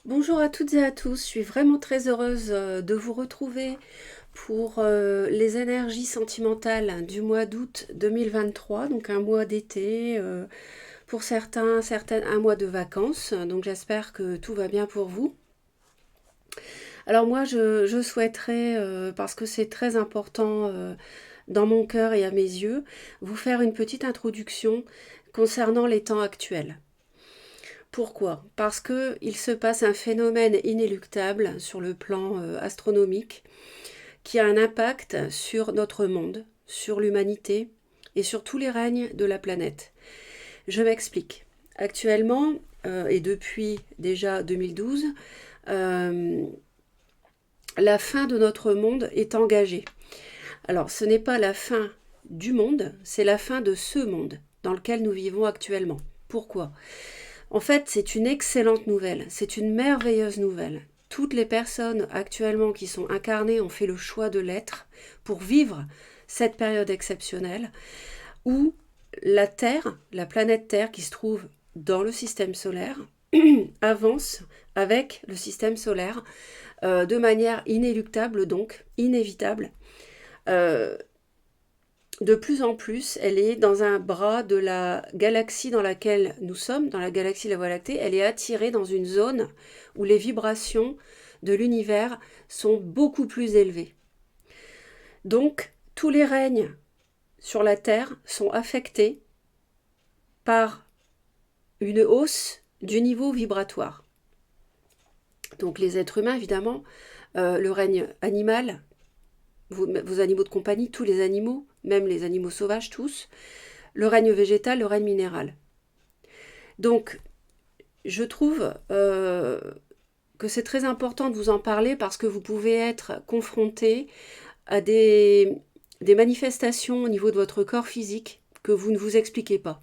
Bonjour à toutes et à tous, je suis vraiment très heureuse de vous retrouver pour les énergies sentimentales du mois d'août 2023, donc un mois d'été, pour certaines un mois de vacances, donc j'espère que tout va bien pour vous. Alors moi je souhaiterais, parce que c'est très important dans mon cœur et à mes yeux, vous faire une petite introduction concernant les temps actuels. Pourquoi? Parce que il se passe un phénomène inéluctable sur le plan astronomique qui a un impact sur notre monde, sur l'humanité et sur tous les règnes de la planète. Je m'explique. Actuellement, et depuis déjà 2012, euh, la fin de notre monde est engagée. Alors, ce n'est pas la fin du monde, c'est la fin de ce monde dans lequel nous vivons actuellement. Pourquoi? En fait, c'est une excellente nouvelle, c'est une merveilleuse nouvelle. Toutes les personnes actuellement qui sont incarnées ont fait le choix de l'être pour vivre cette période exceptionnelle où la Terre, la planète Terre qui se trouve dans le système solaire, avance avec le système solaire de manière inéluctable, donc inévitable. Euh, de plus en plus, elle est dans un bras de la galaxie dans laquelle nous sommes, dans la galaxie de la Voie lactée, elle est attirée dans une zone où les vibrations de l'univers sont beaucoup plus élevées. Donc, tous les règnes sur la Terre sont affectés par une hausse du niveau vibratoire. Donc les êtres humains, évidemment, le règne animal, vos animaux de compagnie, tous les animaux, même les animaux sauvages, tous, le règne végétal, le règne minéral. Donc, je trouve que c'est très important de vous en parler parce que vous pouvez être confronté à des manifestations au niveau de votre corps physique que vous ne vous expliquez pas.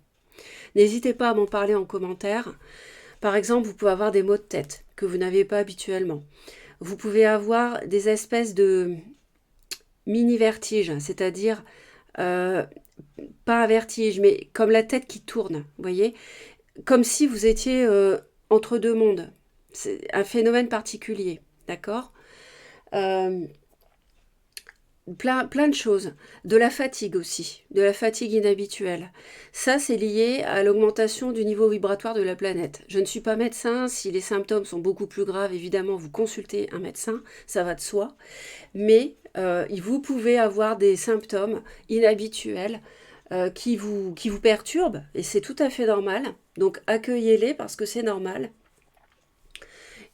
N'hésitez pas à m'en parler en commentaire. Par exemple, vous pouvez avoir des maux de tête que vous n'avez pas habituellement. Vous pouvez avoir des espèces de mini-vertiges, c'est-à-dire euh, pas un vertige, mais comme la tête qui tourne, vous voyez, comme si vous étiez entre deux mondes. C'est un phénomène particulier, d'accord. euh, plein de choses. De la fatigue aussi, de la fatigue inhabituelle. Ça, c'est lié à l'augmentation du niveau vibratoire de la planète. Je ne suis pas médecin, si les symptômes sont beaucoup plus graves, évidemment, vous consultez un médecin, ça va de soi. Mais vous pouvez avoir des symptômes inhabituels qui vous perturbent, et c'est tout à fait normal. Donc accueillez-les parce que c'est normal.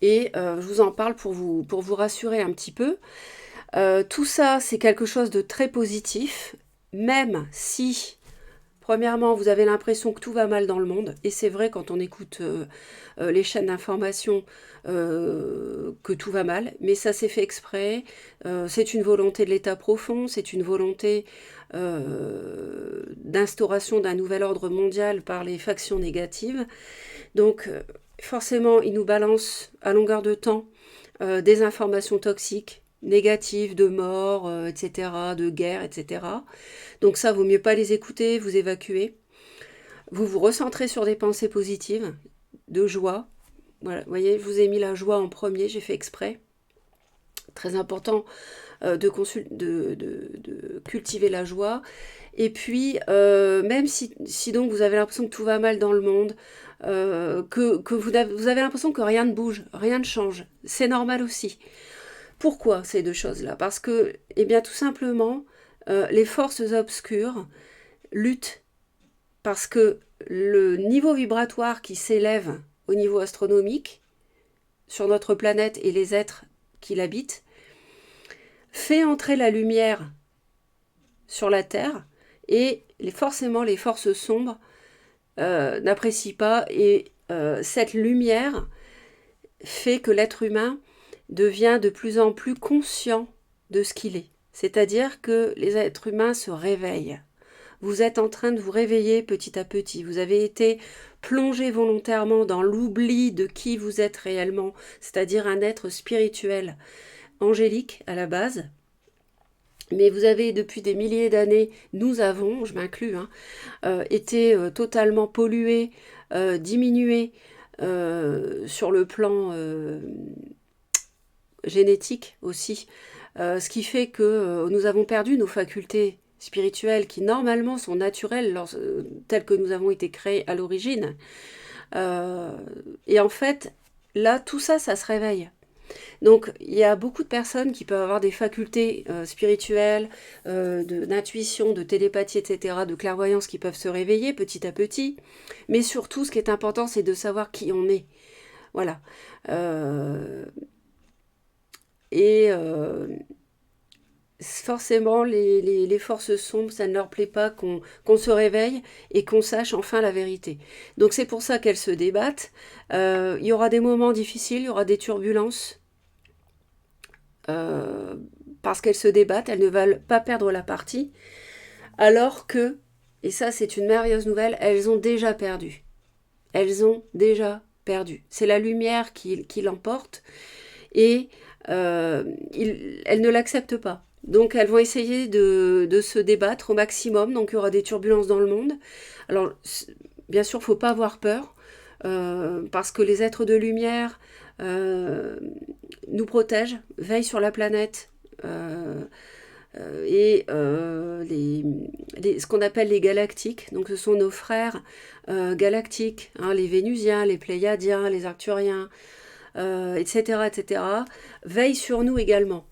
Et je vous en parle pour vous rassurer un petit peu. Tout ça, c'est quelque chose de très positif, même si, premièrement, vous avez l'impression que tout va mal dans le monde, et c'est vrai quand on écoute les chaînes d'information que tout va mal, mais ça c'est fait exprès, c'est une volonté de l'État profond, c'est une volonté d'instauration d'un nouvel ordre mondial par les factions négatives. Donc forcément, ils nous balancent à longueur de temps des informations toxiques, négatives, de mort, etc., de guerre, etc. Donc ça, vaut mieux pas les écouter, vous évacuer. Vous vous recentrez sur des pensées positives, de joie. Voilà, vous voyez, je vous ai mis la joie en premier, j'ai fait exprès. Très important de cultiver la joie. Et puis, même si donc vous avez l'impression que tout va mal dans le monde, que vous avez l'impression que rien ne bouge, rien ne change, c'est normal aussi. Pourquoi ces deux choses-là? Parce que, eh bien, tout simplement, les forces obscures luttent parce que le niveau vibratoire qui s'élève au niveau astronomique sur notre planète et les êtres qui l'habitent fait entrer la lumière sur la Terre et forcément les forces sombres n'apprécient pas et cette lumière fait que l'être humain devient de plus en plus conscient de ce qu'il est. C'est-à-dire que les êtres humains se réveillent. Vous êtes en train de vous réveiller petit à petit. Vous avez été plongé volontairement dans l'oubli de qui vous êtes réellement, c'est-à-dire un être spirituel, angélique à la base. Mais vous avez depuis des milliers d'années, nous avons, je m'inclus, hein, été totalement pollués, diminués, sur le plan génétique aussi. Ce qui fait que nous avons perdu nos facultés spirituelles qui normalement sont naturelles telles que nous avons été créés à l'origine. Et en fait, là, tout ça, ça se réveille. Donc, il y a beaucoup de personnes qui peuvent avoir des facultés spirituelles, d'intuition, de télépathie, etc., de clairvoyance qui peuvent se réveiller petit à petit. Mais surtout, ce qui est important, c'est de savoir qui on est. Voilà. Forcément, les forces sombres, ça ne leur plaît pas qu'on se réveille et qu'on sache enfin la vérité. Donc c'est pour ça qu'elles se débattent. Il y aura des moments difficiles, il y aura des turbulences, parce qu'elles se débattent, elles ne veulent pas perdre la partie, alors que, et ça c'est une merveilleuse nouvelle, elles ont déjà perdu. Elles ont déjà perdu. C'est la lumière qui l'emporte, et elles ne l'acceptent pas. Donc elles vont essayer de se débattre au maximum, donc il y aura des turbulences dans le monde. Alors bien sûr, il ne faut pas avoir peur, parce que les êtres de lumière nous protègent, veillent sur la planète, et ce qu'on appelle les galactiques, donc ce sont nos frères galactiques, hein, les Vénusiens, les Pléiadiens, les Arcturiens, etc., etc., veillent sur nous également.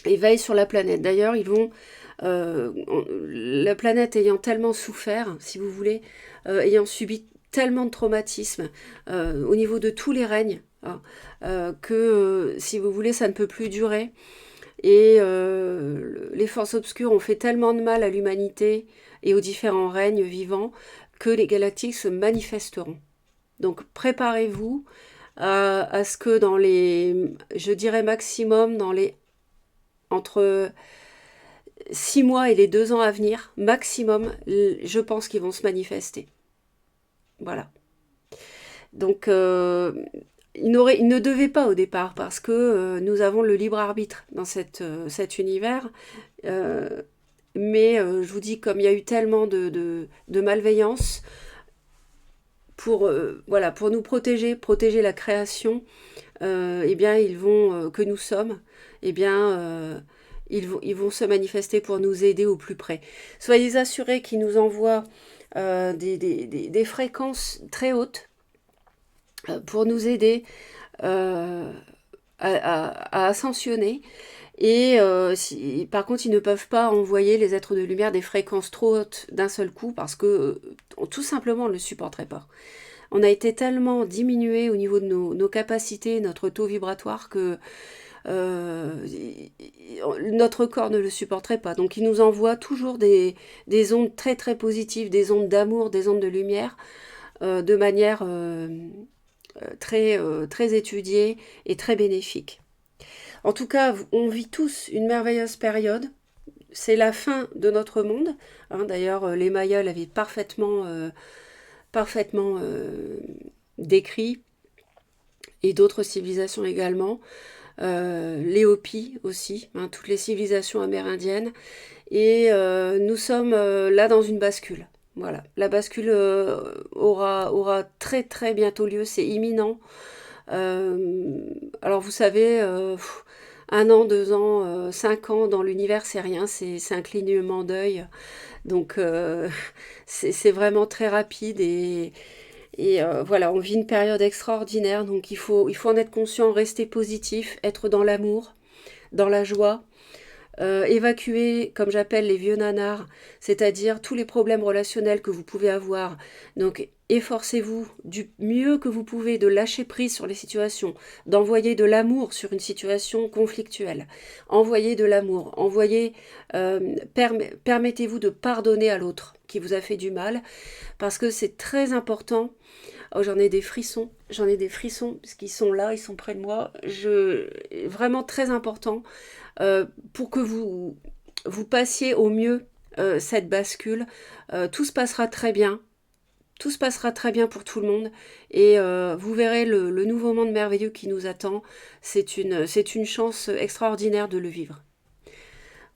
Et veillent sur la planète. D'ailleurs, ils vont, la planète ayant tellement souffert, si vous voulez, ayant subi tellement de traumatismes au niveau de tous les règnes, hein, que, si vous voulez, ça ne peut plus durer. Et les forces obscures ont fait tellement de mal à l'humanité et aux différents règnes vivants que les galactiques se manifesteront. Donc préparez-vous à ce que dans les, je dirais maximum, entre 6 mois et les 2 ans à venir, maximum, je pense qu'ils vont se manifester. Voilà. Donc, ils ne devaient pas au départ, parce que nous avons le libre arbitre dans cet univers. Mais je vous dis, comme il y a eu tellement de malveillance, pour nous protéger la création, eh bien, que nous sommes, eh bien, ils vont se manifester pour nous aider au plus près. Soyez assurés qu'ils nous envoient des fréquences très hautes pour nous aider à ascensionner. Et par contre, ils ne peuvent pas envoyer, les êtres de lumière, des fréquences trop hautes d'un seul coup, parce que tout simplement, on ne le supporterait pas. On a été tellement diminué au niveau de nos capacités, notre taux vibratoire, que notre corps ne le supporterait pas. Donc il nous envoie toujours des ondes très très positives, des ondes d'amour, des ondes de lumière, de manière très étudiée et très bénéfique. En tout cas, on vit tous une merveilleuse période. C'est la fin de notre monde. Hein, d'ailleurs, les Mayas l'avaient parfaitement décrit, et d'autres civilisations également. Les Hopis aussi, hein, toutes les civilisations amérindiennes. Et nous sommes là dans une bascule. Voilà, la bascule aura très très bientôt lieu, c'est imminent. Alors vous savez, 1 an, 2 ans, 5 ans dans l'univers, c'est rien, c'est un clignement d'œil. Donc c'est vraiment très rapide, et voilà, on vit une période extraordinaire, donc il faut en être conscient, rester positif, être dans l'amour, dans la joie, évacuer, comme j'appelle, les vieux nanars, c'est-à-dire tous les problèmes relationnels que vous pouvez avoir. Donc efforcez-vous du mieux que vous pouvez de lâcher prise sur les situations, d'envoyer de l'amour sur une situation conflictuelle. Envoyez de l'amour, permettez-vous de pardonner à l'autre qui vous a fait du mal, parce que c'est très important. Oh, j'en ai des frissons, parce qu'ils sont là, ils sont près de moi. Vraiment très important, pour que vous passiez au mieux cette bascule. Tout se passera très bien. Tout se passera très bien pour tout le monde, et vous verrez le nouveau monde merveilleux qui nous attend. C'est une chance extraordinaire de le vivre.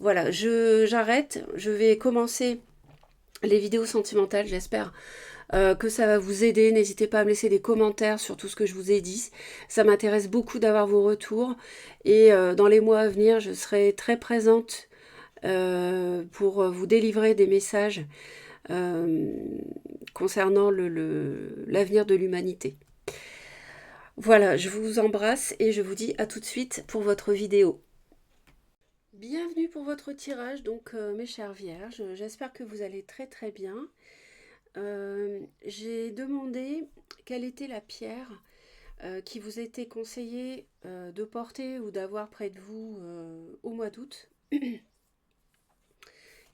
Voilà, j'arrête. Je vais commencer les vidéos sentimentales, j'espère que ça va vous aider. N'hésitez pas à me laisser des commentaires sur tout ce que je vous ai dit. Ça m'intéresse beaucoup d'avoir vos retours. Et dans les mois à venir, je serai très présente pour vous délivrer des messages euh, concernant l'avenir de l'humanité. Voilà, je vous embrasse et je vous dis à tout de suite pour votre vidéo. Bienvenue pour votre tirage, donc mes chères vierges, j'espère que vous allez très très bien. J'ai demandé quelle était la pierre qui vous était conseillée de porter ou d'avoir près de vous au mois d'août.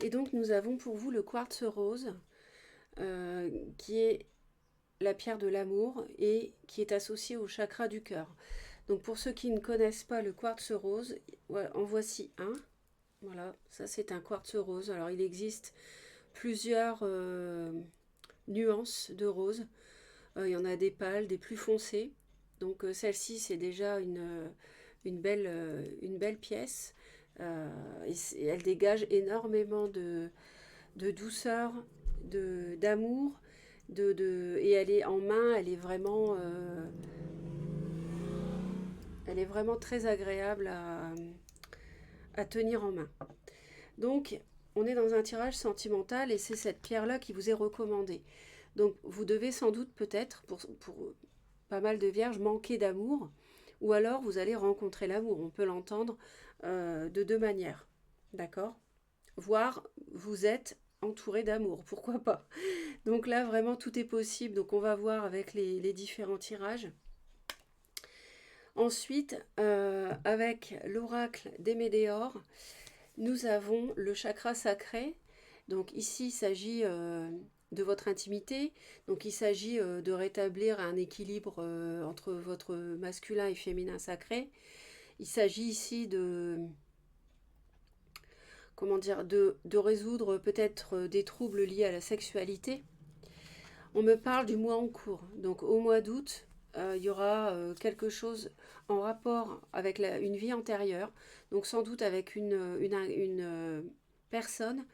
Et donc nous avons pour vous le quartz rose, qui est la pierre de l'amour et qui est associée au chakra du cœur. Donc pour ceux qui ne connaissent pas le quartz rose, en voici un. Voilà, ça c'est un quartz rose. Alors il existe plusieurs nuances de rose. Il y en a des pâles, des plus foncées. Donc celle-ci c'est déjà une belle pièce. Et elle dégage énormément de douceur, d'amour. Et elle est en main, elle est vraiment très agréable à tenir en main. Donc, on est dans un tirage sentimental et c'est cette pierre-là qui vous est recommandée. Donc, vous devez sans doute peut-être, pour pas mal de vierges, manquer d'amour, ou alors vous allez rencontrer l'amour. On peut l'entendre de deux manières, d'accord? Voire vous êtes entouré d'amour, pourquoi pas? Donc là, vraiment, tout est possible. Donc, on va voir avec les différents tirages. Ensuite, avec l'oracle des Médéors, nous avons le chakra sacré. Donc ici, il s'agit de votre intimité. Donc il s'agit de rétablir un équilibre entre votre masculin et féminin sacré. Il s'agit ici comment dire, de résoudre peut-être des troubles liés à la sexualité. On me parle du mois en cours. Donc au mois d'août, il y aura quelque chose en rapport avec une vie antérieure, donc sans doute avec une personne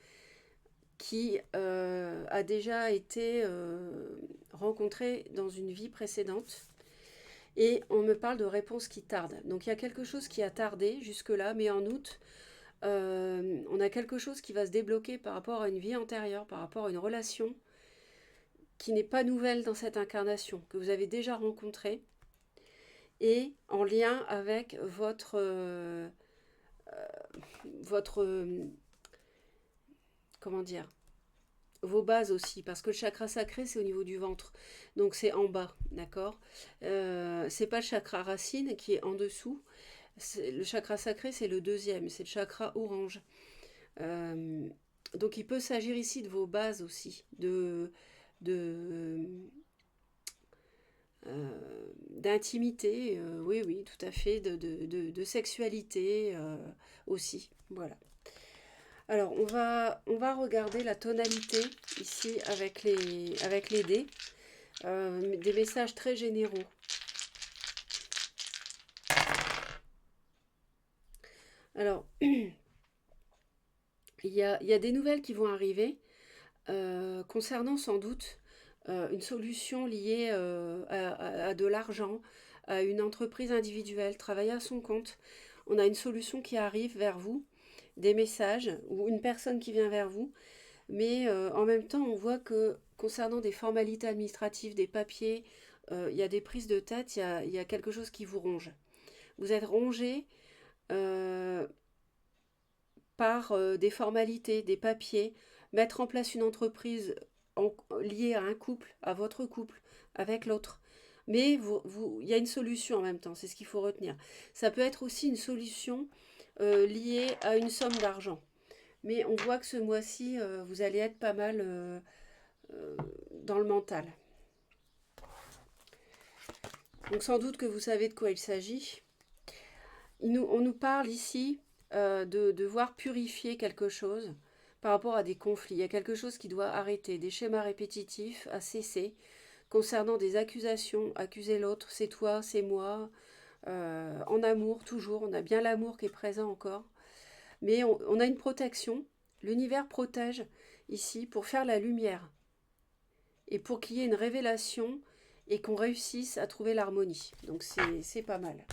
qui a déjà été rencontrée dans une vie précédente. Et on me parle de réponses qui tardent. Donc il y a quelque chose qui a tardé jusque-là, mais en août, on a quelque chose qui va se débloquer par rapport à une vie antérieure, par rapport à une relation qui n'est pas nouvelle dans cette incarnation, que vous avez déjà rencontrée, et en lien avec votre comment dire, vos bases aussi, parce que le chakra sacré c'est au niveau du ventre, donc c'est en bas, d'accord. C'est pas le chakra racine qui est en dessous. Le chakra sacré c'est le deuxième, c'est le chakra orange. Euh, donc il peut s'agir ici de vos bases aussi, de d'intimité, oui, oui, tout à fait, de sexualité aussi. Voilà. Alors, on va regarder la tonalité ici avec les dés. Des messages très généraux. Alors, il y a des nouvelles qui vont arriver concernant sans doute une solution liée à de l'argent, à une entreprise individuelle, travailler à son compte. On a une solution qui arrive vers vous, des messages ou une personne qui vient vers vous, mais en même temps, on voit que concernant des formalités administratives, des papiers, il y a des prises de tête, il y a quelque chose qui vous ronge. Vous êtes rongé euh, par des formalités, des papiers, mettre en place une entreprise liée à un couple, à votre couple, avec l'autre. Mais il y a une solution en même temps, c'est ce qu'il faut retenir. Ça peut être aussi une solution liée à une somme d'argent. Mais on voit que ce mois-ci, vous allez être pas mal dans le mental. Donc sans doute que vous savez de quoi il s'agit. On nous parle ici de devoir purifier quelque chose par rapport à des conflits. Il y a quelque chose qui doit arrêter, des schémas répétitifs à cesser concernant des accusations, accuser l'autre, c'est toi, c'est moi, en amour toujours, on a bien l'amour qui est présent encore, mais on a une protection, l'univers protège ici pour faire la lumière. et pour qu'il y ait une révélation et qu'on réussisse à trouver l'harmonie. Donc c'est pas mal.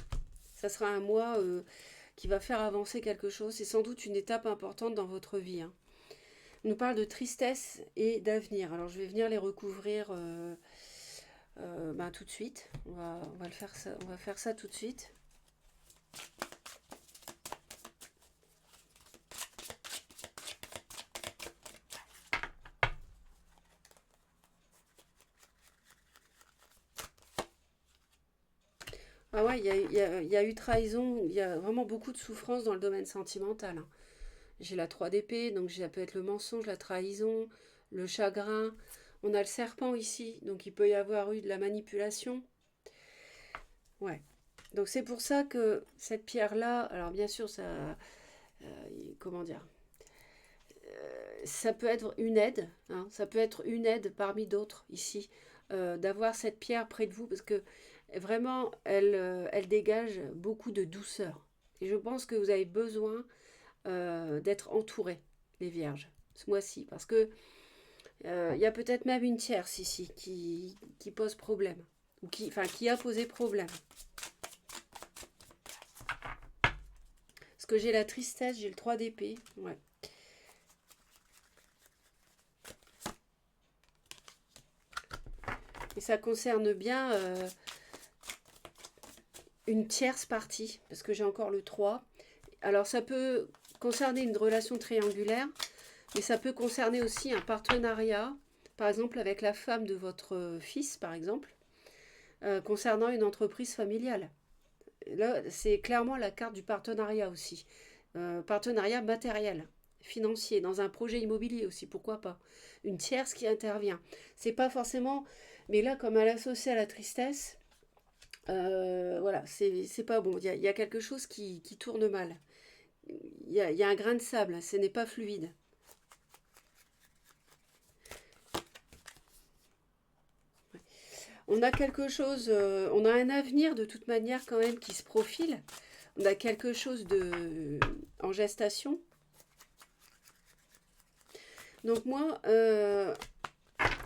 Ça sera un mois qui va faire avancer quelque chose. C'est sans doute une étape importante dans votre vie, hein. On nous parle de tristesse et d'avenir. Alors je vais venir les recouvrir tout de suite. On va faire ça tout de suite. Ah ouais, il y a eu trahison, il y a vraiment beaucoup de souffrance dans le domaine sentimental, hein. J'ai la 3 d'épée, donc ça peut être le mensonge, la trahison, le chagrin. On a le serpent ici, donc il peut y avoir eu de la manipulation. Ouais. Donc c'est pour ça que cette pierre-là, alors bien sûr, ça, comment dire, ça peut être une aide, hein, ça peut être une aide parmi d'autres ici, d'avoir cette pierre près de vous, parce que vraiment, elle dégage beaucoup de douceur. Et je pense que vous avez besoin d'être entourés, les vierges, ce mois-ci, parce que il y a peut-être même une tierce ici qui pose problème, ou qui a posé problème. Parce que j'ai la tristesse, j'ai le 3 d'épée, ouais. Et ça concerne bien une tierce partie, parce que j'ai encore le 3. Alors ça peut concerner une relation triangulaire, mais ça peut concerner aussi un partenariat, par exemple avec la femme de votre fils, par exemple, concernant une entreprise familiale. Là, c'est clairement la carte du partenariat aussi. Partenariat matériel, financier, dans un projet immobilier aussi, pourquoi pas. Une tierce qui intervient. C'est pas forcément... Mais là, comme elle est associée à la tristesse, voilà, c'est pas bon. Il y a quelque chose qui tourne mal. Il y a un grain de sable, ce n'est pas fluide. On a quelque chose, on a un avenir de toute manière quand même qui se profile. On a quelque chose en gestation. Donc moi,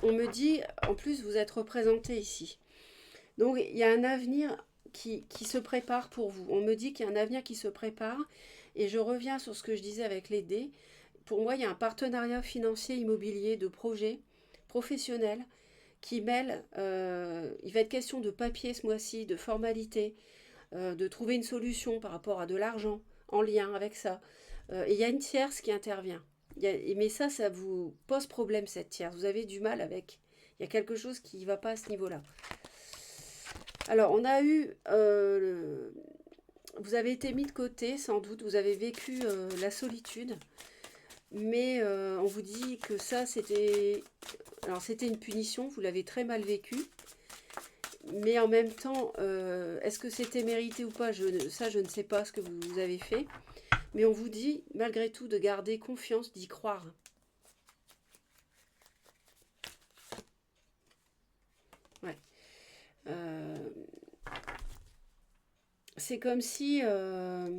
on me dit, en plus vous êtes représenté ici. Donc il y a un avenir qui se prépare pour vous. On me dit qu'il y a un avenir qui se prépare. Et je reviens sur ce que je disais avec les dés. Pour moi, il y a un partenariat financier, immobilier, de projet professionnel qui mêle, il va être question de papier ce mois-ci, de formalité, de trouver une solution par rapport à de l'argent en lien avec ça. Et il y a une tierce qui intervient. Mais ça vous pose problème cette tierce. Vous avez du mal avec. Il y a quelque chose qui ne va pas à ce niveau-là. Alors, on a eu... vous avez été mis de côté, sans doute. Vous avez vécu la solitude. Mais on vous dit que ça, c'était... Alors, c'était une punition. Vous l'avez très mal vécu. Mais en même temps, est-ce que c'était mérité ou pas? Ça, je ne sais pas ce que vous avez fait. Mais on vous dit, malgré tout, de garder confiance, d'y croire. Ouais. C'est comme si... je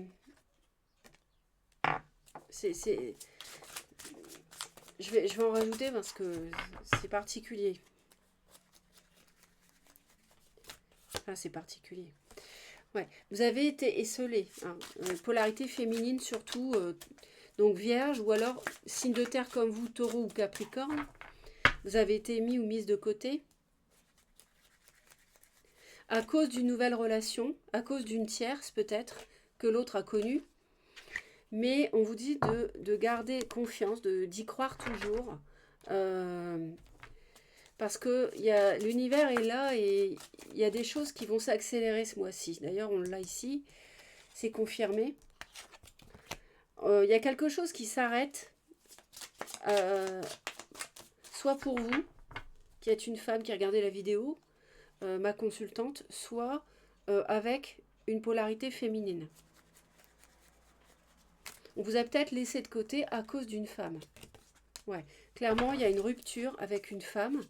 vais en rajouter parce que c'est particulier. Enfin, c'est particulier. Ouais. Vous avez été esselé, hein. Polarité féminine surtout, donc vierge ou alors signe de terre comme vous, taureau ou capricorne. Vous avez été mis ou mise de côté à cause d'une nouvelle relation, à cause d'une tierce peut-être que l'autre a connue. Mais on vous dit de garder confiance, d'y croire toujours. Parce que l'univers est là et il y a des choses qui vont s'accélérer ce mois-ci. D'ailleurs, on l'a ici, c'est confirmé. Il y a quelque chose qui s'arrête, soit pour vous, qui êtes une femme qui regardait la vidéo, ma consultante, soit avec une polarité féminine. On vous a peut-être laissé de côté à cause d'une femme. Ouais, clairement, il y a une rupture avec une femme.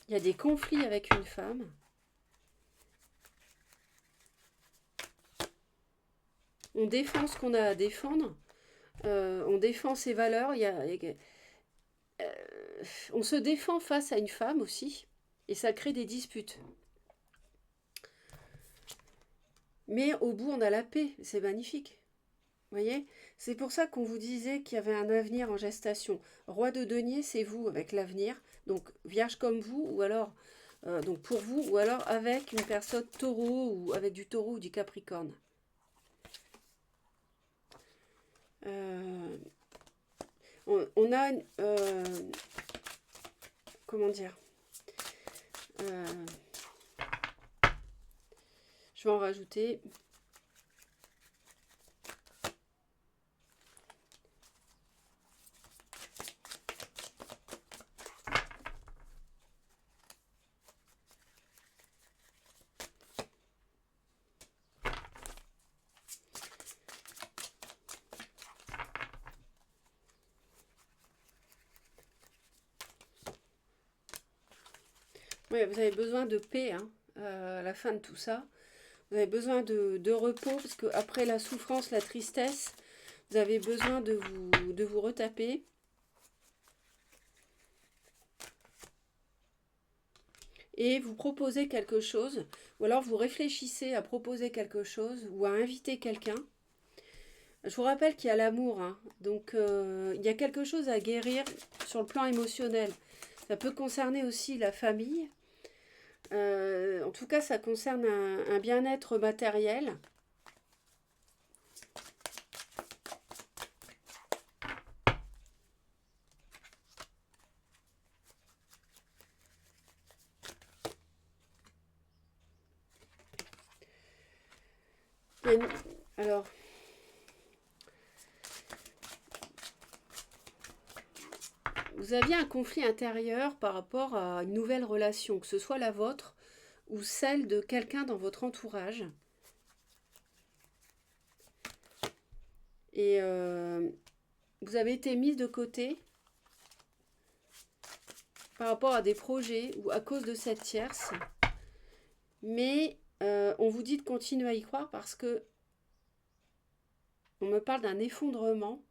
Il y a des conflits avec une femme. On défend ce qu'on a à défendre. On défend ses valeurs. on se défend face à une femme aussi, et ça crée des disputes. Mais au bout, on a la paix, c'est magnifique. Vous voyez? C'est pour ça qu'on vous disait qu'il y avait un avenir en gestation. Roi de denier, c'est vous avec l'avenir. Donc, vierge comme vous, ou alors, donc pour vous, ou alors avec une personne taureau, ou avec du taureau ou du capricorne. On a, comment dire, euh, je vais en rajouter. Oui, vous avez besoin de paix, hein, à la fin de tout ça. Vous avez besoin de repos, parce qu'après la souffrance, la tristesse, vous avez besoin de vous retaper. Et vous proposez quelque chose, ou alors vous réfléchissez à proposer quelque chose, ou à inviter quelqu'un. Je vous rappelle qu'il y a l'amour, hein, donc il y a quelque chose à guérir sur le plan émotionnel. Ça peut concerner aussi la famille. En tout cas, ça concerne un bien-être matériel. Alors, vous aviez un conflit intérieur par rapport à une nouvelle relation, que ce soit la vôtre ou celle de quelqu'un dans votre entourage. Et vous avez été mise de côté par rapport à des projets ou à cause de cette tierce. Mais on vous dit de continuer à y croire parce que on me parle d'un effondrement,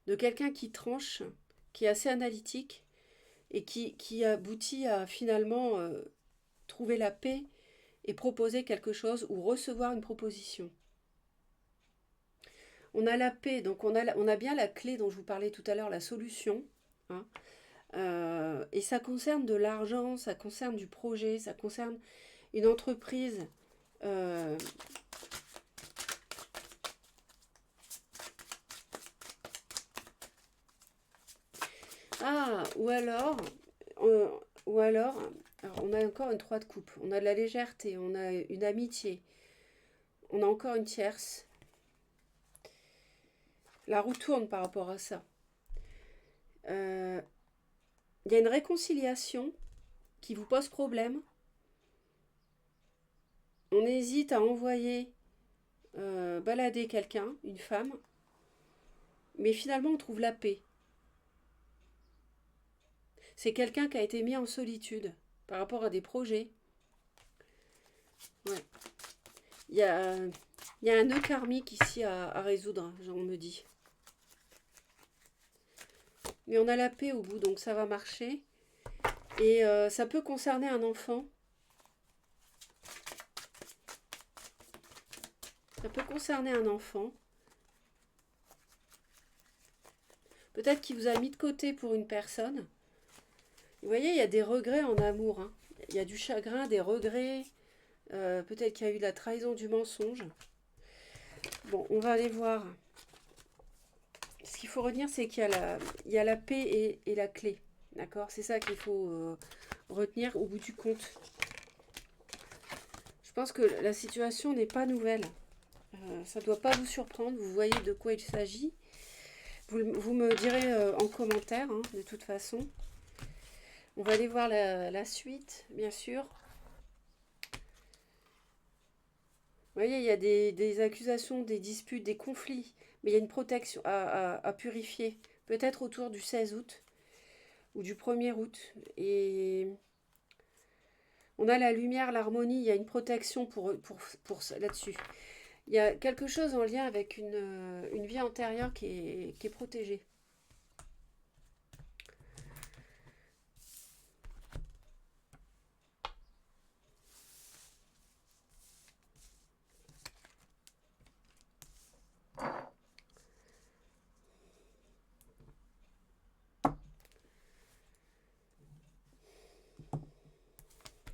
de quelqu'un qui tranche, qui est assez analytique et qui aboutit à finalement trouver la paix et proposer quelque chose ou recevoir une proposition. On a la paix, donc on a bien la clé dont je vous parlais tout à l'heure, la solution. Hein. Et ça concerne de l'argent, ça concerne du projet, ça concerne une entreprise. Ah, euh, ou alors, alors, on a encore une 3 de coupe, on a de la légèreté, on a une amitié, on a encore une tierce. La roue tourne par rapport à ça. Il y a une réconciliation qui vous pose problème. On hésite à envoyer balader quelqu'un, une femme, mais finalement on trouve la paix. C'est quelqu'un qui a été mis en solitude par rapport à des projets. Ouais. Il y a, il y a un nœud karmique ici à résoudre, on me dit. Mais on a la paix au bout, donc ça va marcher. Et ça peut concerner un enfant. Ça peut concerner un enfant. Peut-être qu'il vous a mis de côté pour une personne. Vous voyez, il y a des regrets en amour. Hein. Il y a du chagrin, des regrets. Peut-être qu'il y a eu de la trahison, du mensonge. Bon, on va aller voir. Ce qu'il faut retenir, c'est qu'il y a la paix et la clé. D'accord? C'est ça qu'il faut retenir au bout du compte. Je pense que la situation n'est pas nouvelle. Ça ne doit pas vous surprendre. Vous voyez de quoi il s'agit. Vous me direz en commentaire, hein, de toute façon. On va aller voir la suite, bien sûr. Vous voyez, il y a des accusations, des disputes, des conflits, mais il y a une protection à purifier, peut-être autour du 16 août ou du 1er août. Et on a la lumière, l'harmonie, il y a une protection pour là-dessus. Il y a quelque chose en lien avec une vie antérieure qui est protégée.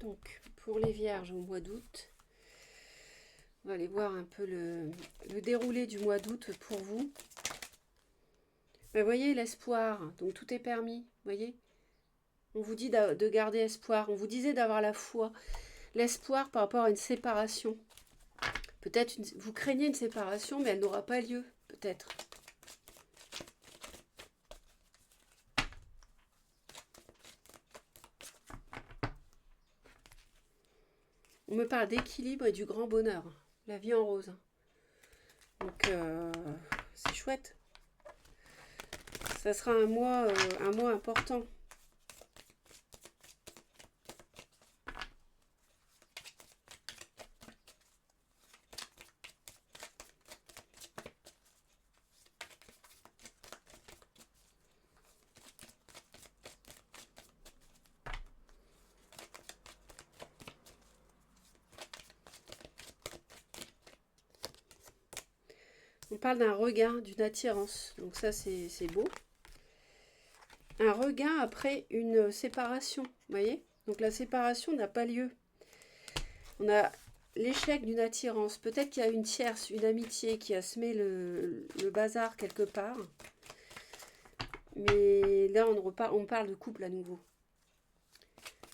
Donc, pour les vierges au mois d'août, on va aller voir un peu le déroulé du mois d'août pour vous. Ben, voyez l'espoir, donc tout est permis, voyez. On vous dit de garder espoir, on vous disait d'avoir la foi, l'espoir par rapport à une séparation. Peut-être vous craignez une séparation, mais elle n'aura pas lieu, peut-être. On me parle d'équilibre et du grand bonheur, la vie en rose. Donc, c'est chouette. Ça sera un mois important. On parle d'un regain, d'une attirance. Donc ça, c'est beau. Un regain après une séparation, vous voyez? Donc la séparation n'a pas lieu. On a l'échec d'une attirance. Peut-être qu'il y a une tierce, une amitié qui a semé le bazar quelque part. Mais là, on parle de couple à nouveau.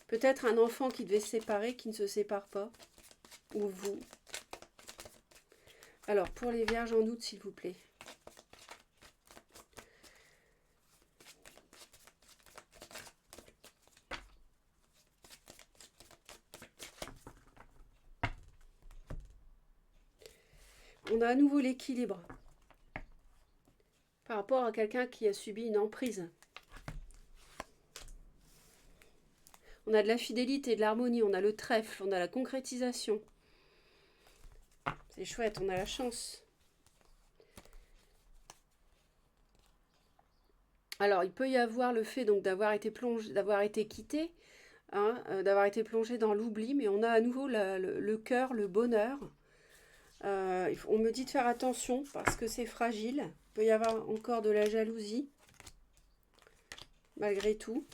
Peut-être un enfant qui devait se séparer, qui ne se sépare pas. Ou vous. Alors, pour les vierges en août, s'il vous plaît. On a à nouveau l'équilibre. Par rapport à quelqu'un qui a subi une emprise. On a de la fidélité, de l'harmonie, on a le trèfle, on a la concrétisation. C'est chouette, on a la chance. Alors, il peut y avoir le fait donc d'avoir été plongé, d'avoir été quitté, hein, d'avoir été plongé dans l'oubli, mais on a à nouveau le cœur, le bonheur. On me dit de faire attention parce que c'est fragile. Il peut y avoir encore de la jalousie, malgré tout.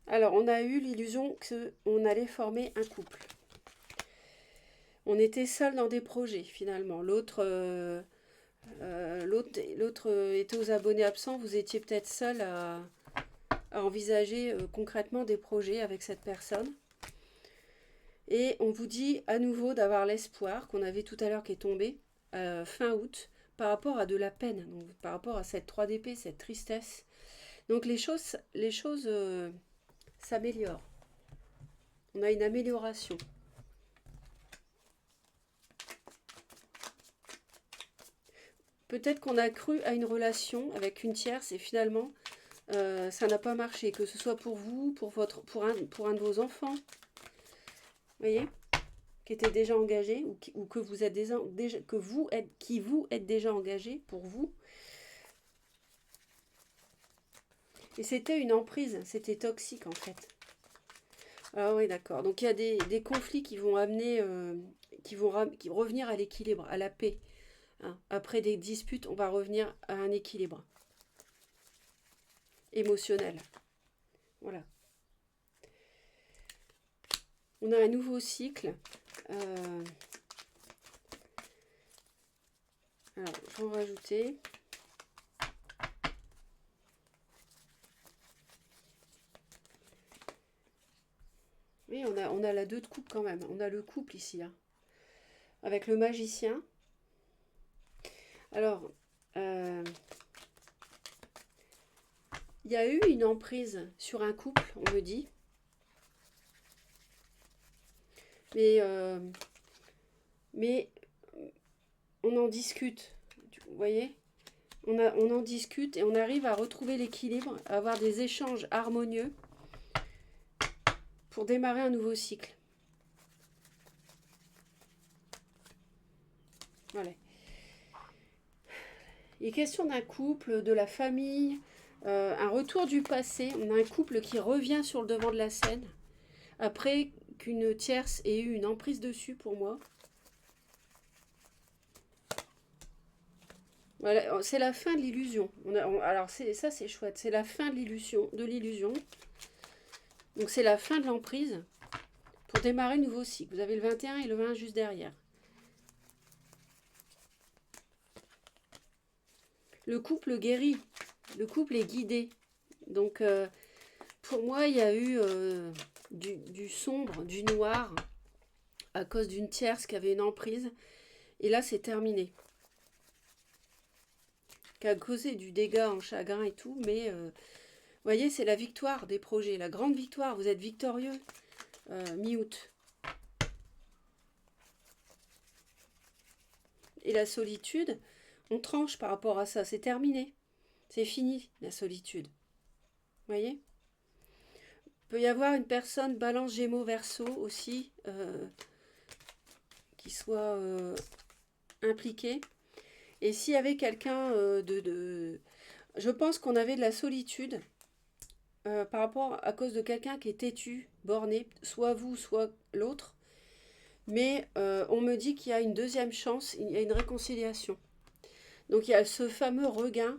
Alors, on a eu l'illusion qu'on allait former un couple. On était seul dans des projets, finalement. L'autre était aux abonnés absents. Vous étiez peut-être seul à envisager concrètement des projets avec cette personne. Et on vous dit à nouveau d'avoir l'espoir qu'on avait tout à l'heure qui est tombé fin août par rapport à de la peine, donc par rapport à cette 3 d'épée, cette tristesse. Donc les choses s'améliorent. On a une amélioration. Peut-être qu'on a cru à une relation avec une tierce et finalement ça n'a pas marché, que ce soit pour vous, pour un de vos enfants. Vous voyez, qui était déjà engagé ou que vous êtes qui vous êtes déjà engagé pour vous. Et c'était une emprise, c'était toxique en fait. Ah oui, d'accord. Donc il y a des conflits qui vont amener, qui vont revenir à l'équilibre, à la paix. Hein. Après des disputes, on va revenir à un équilibre émotionnel. Voilà. On a un nouveau cycle. Alors, je vais en rajouter. Oui, on a la 2 de coupe quand même. On a le couple ici. Hein. Avec le magicien. Alors, il y a eu une emprise sur un couple, on me dit. Mais on en discute, vous voyez, on en discute et on arrive à retrouver l'équilibre, à avoir des échanges harmonieux pour démarrer un nouveau cycle. Voilà. Il est question d'un couple, de la famille, un retour du passé. On a un couple qui revient sur le devant de la scène après qu'une tierce ait eu une emprise dessus pour moi. Voilà, c'est la fin de l'illusion. Alors ça c'est chouette, c'est la fin de l'illusion. Donc c'est la fin de l'emprise pour démarrer le nouveau cycle. Vous avez le 21 et le 20 juste derrière. Le couple guérit, le couple est guidé. Donc pour moi il y a eu du sombre, du noir à cause d'une tierce qui avait une emprise. Et là c'est terminé. Qui a causé du dégât en chagrin et tout, mais vous voyez, c'est la victoire des projets, la grande victoire, vous êtes victorieux, mi-août. Et la solitude, on tranche par rapport à ça, c'est terminé, c'est fini la solitude, vous voyez. Il peut y avoir une personne balance gémeaux verseau aussi, qui soit impliquée. Et s'il y avait quelqu'un Je pense qu'on avait de la solitude par rapport à cause de quelqu'un qui est têtu, borné, soit vous, soit l'autre. Mais on me dit qu'il y a une deuxième chance, il y a une réconciliation. Donc il y a ce fameux regain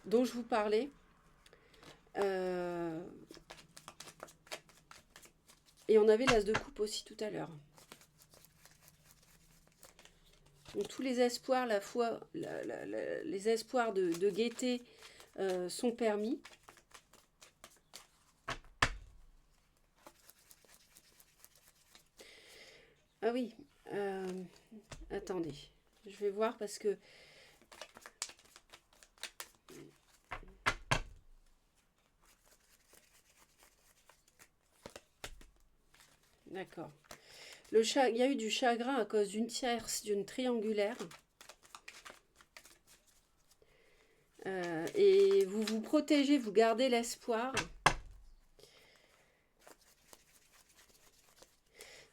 dont je vous parlais. Et on avait l'as de coupe aussi tout à l'heure. Donc tous les espoirs, la foi, les espoirs de gaieté sont permis. Ah oui, attendez, je vais voir parce que... D'accord. Il y a eu du chagrin à cause d'une tierce, d'une triangulaire. Et vous vous protégez, vous gardez l'espoir.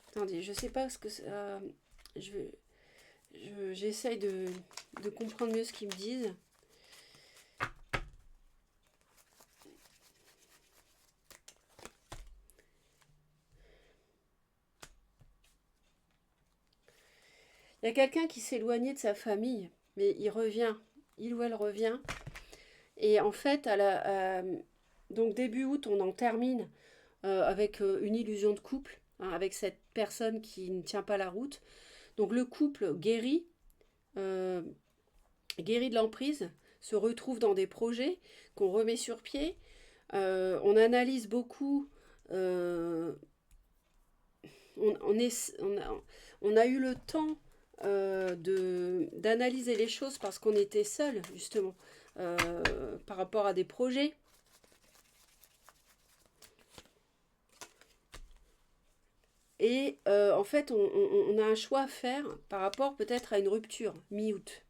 Attendez, je sais pas ce que ça... J'essaye de comprendre mieux ce qu'ils me disent. Il y a quelqu'un qui s'est éloigné de sa famille, mais il revient. Il ou elle revient. Et en fait, donc début août, on en termine avec une illusion de couple, hein, avec cette personne qui ne tient pas la route. Donc le couple guérit de l'emprise, se retrouve dans des projets qu'on remet sur pied. On analyse beaucoup. On a eu le temps d'analyser les choses parce qu'on était seul, justement, par rapport à des projets. Et en fait, on a un choix à faire par rapport peut-être à une rupture, mi-août.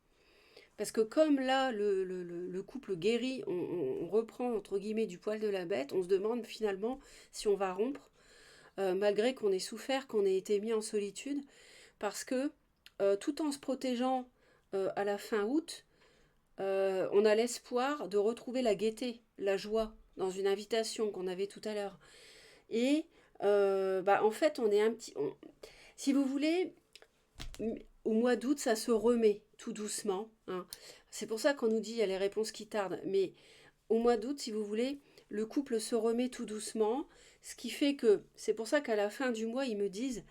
Parce que comme là, le couple guérit, on reprend, entre guillemets, du poil de la bête, on se demande finalement si on va rompre, malgré qu'on ait souffert, qu'on ait été mis en solitude, parce que tout en se protégeant à la fin août, on a l'espoir de retrouver la gaieté, la joie, dans une invitation qu'on avait tout à l'heure. Et en fait, on est un petit... si vous voulez, au mois d'août, ça se remet tout doucement, hein. C'est pour ça qu'on nous dit il y a les réponses qui tardent. Mais au mois d'août, si vous voulez, le couple se remet tout doucement. Ce qui fait que, c'est pour ça qu'à la fin du mois, ils me disent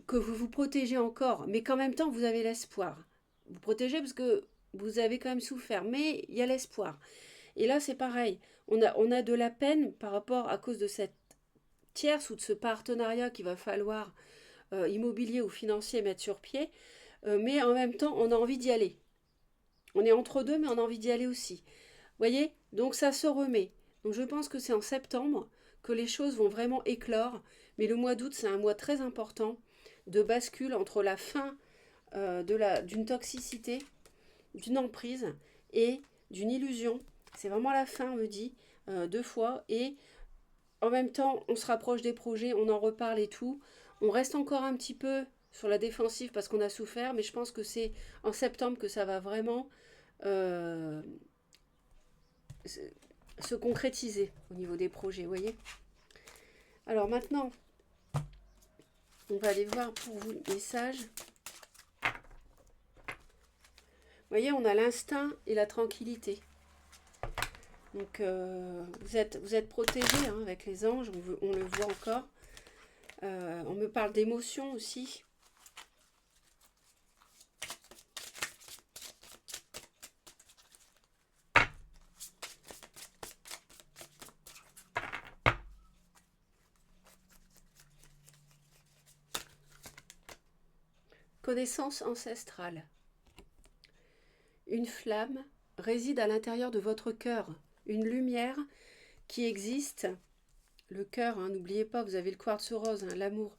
que vous vous protégez encore, mais qu'en même temps, vous avez l'espoir. Vous protégez parce que vous avez quand même souffert, mais il y a l'espoir. Et là, c'est pareil. On a de la peine par rapport à cause de cette tierce ou de ce partenariat qu'il va falloir immobilier ou financier mettre sur pied, mais en même temps, on a envie d'y aller. On est entre deux, mais on a envie d'y aller aussi. Vous voyez? Donc ça se remet. Donc je pense que c'est en septembre que les choses vont vraiment éclore, mais le mois d'août, c'est un mois très important de bascule entre la fin d'une toxicité, d'une emprise et d'une illusion. C'est vraiment la fin, on me dit, 2 fois. Et en même temps, on se rapproche des projets, on en reparle et tout. On reste encore un petit peu sur la défensive parce qu'on a souffert, mais je pense que c'est en septembre que ça va vraiment euh, se concrétiser au niveau des projets, vous voyez. Alors maintenant, on va aller voir pour vous le message. voyez, on a l'instinct et la tranquillité. Donc, vous êtes protégés hein, avec les anges, on le voit encore. On me parle d'émotion aussi. Connaissance ancestrale. Une flamme réside à l'intérieur de votre cœur. Une lumière qui existe. Le cœur, hein, n'oubliez pas, vous avez le quartz rose, hein, l'amour.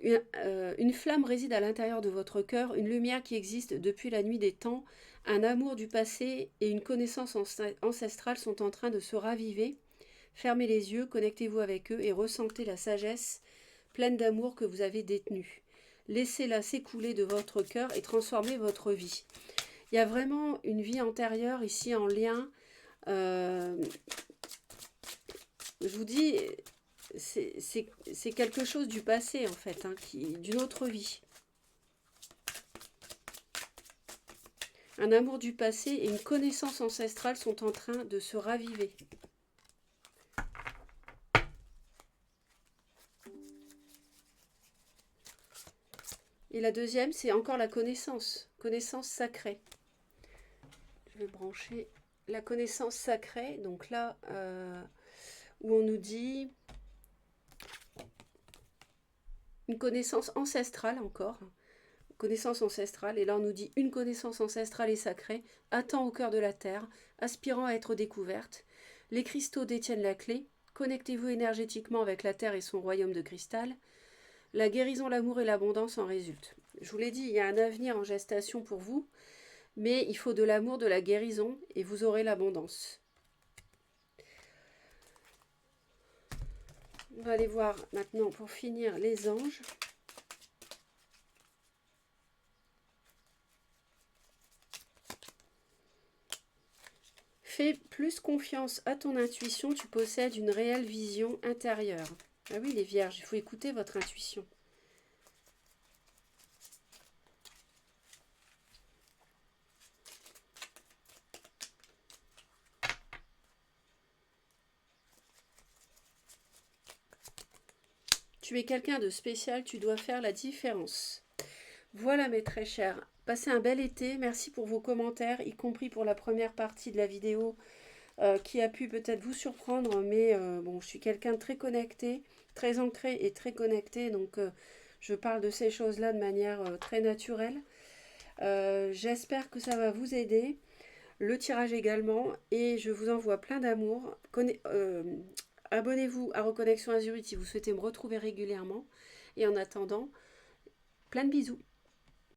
Une flamme réside à l'intérieur de votre cœur, une lumière qui existe depuis la nuit des temps. Un amour du passé et une connaissance ancestrale sont en train de se raviver. Fermez les yeux, connectez-vous avec eux et ressentez la sagesse pleine d'amour que vous avez détenue. Laissez-la s'écouler de votre cœur et transformer votre vie. Il y a vraiment une vie antérieure ici en lien. Je vous dis, c'est quelque chose du passé en fait, hein, d'une autre vie. Un amour du passé et une connaissance ancestrale sont en train de se raviver. Et la deuxième, c'est encore la connaissance sacrée. Je vais brancher la connaissance sacrée. Donc là, où on nous dit une connaissance ancestrale encore. Connaissance ancestrale. Et là, on nous dit une connaissance ancestrale et sacrée, attend au cœur de la terre, aspirant à être découverte. Les cristaux détiennent la clé. Connectez-vous énergétiquement avec la terre et son royaume de cristal. La guérison, l'amour et l'abondance en résultent. Je vous l'ai dit, il y a un avenir en gestation pour vous, mais il faut de l'amour, de la guérison, et vous aurez l'abondance. On va aller voir maintenant, pour finir, les anges. Fais plus confiance à ton intuition, tu possèdes une réelle vision intérieure. Ah oui, les vierges, il faut écouter votre intuition. Tu es quelqu'un de spécial, tu dois faire la différence. Voilà mes très chers, passez un bel été, merci pour vos commentaires, y compris pour la première partie de la vidéo qui a pu peut-être vous surprendre, mais bon, je suis quelqu'un de très connecté, très ancré et très connecté, donc je parle de ces choses-là de manière très naturelle. J'espère que ça va vous aider, le tirage également, et je vous envoie plein d'amour. Abonnez-vous à Reconnexion Azurite si vous souhaitez me retrouver régulièrement. Et en attendant, plein de bisous.